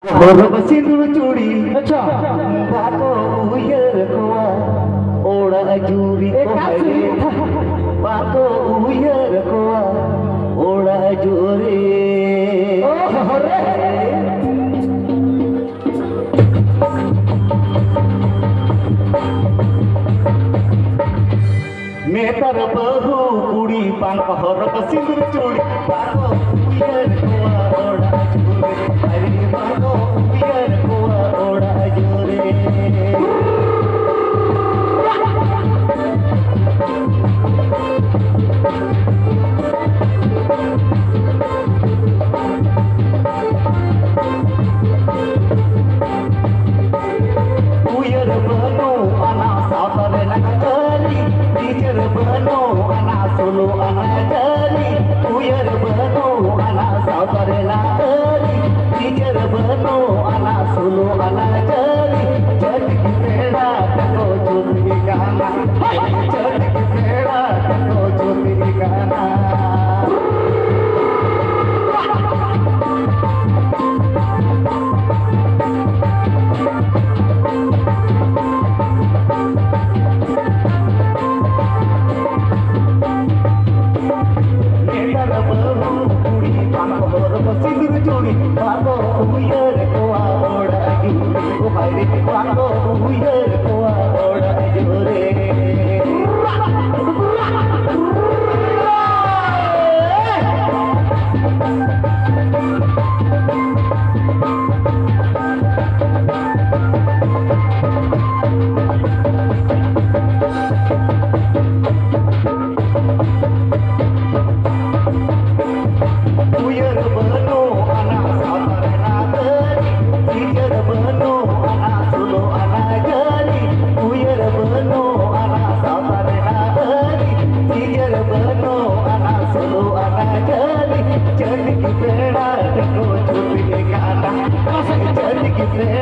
बरोबर सिंदूर चूड़ी अच्छा बाको उयर कोआ ओड़ा जूरी को हरे बाको उयर कोआ ओड़ा जूरी मेतर बहु कुड़ी पांक हरक सिंदूर चूड़ी बाको उयर कोआ ओड़ा जूरी हरे बाको उयर कोआ ओड़ा जूरी उयर बनो अना सावतरे नगरी टीचर बनो अना सोलो अना जरी उयर बनो अना सावतरे नगरी टीचर बनो अना सोलो अना जरी चट की पेड़ा तको चुटकी गाना चट की पेड़ा तको चुटकी गाना सिंदूर चूड़ी बाको उयर कोआ ओड़ा जूरी ओ हाय रे बाको उयर कोआ ओड़ा जूरी उयर बनो अना सावतरे नगरी टीचर बनो अना सोलो अना जरी उयर बनो अना सावतरे नगरी टीचर बनो अना सोलो अना जरी चट की पेड़ा तको चुटकी गाना चट की पेड़ा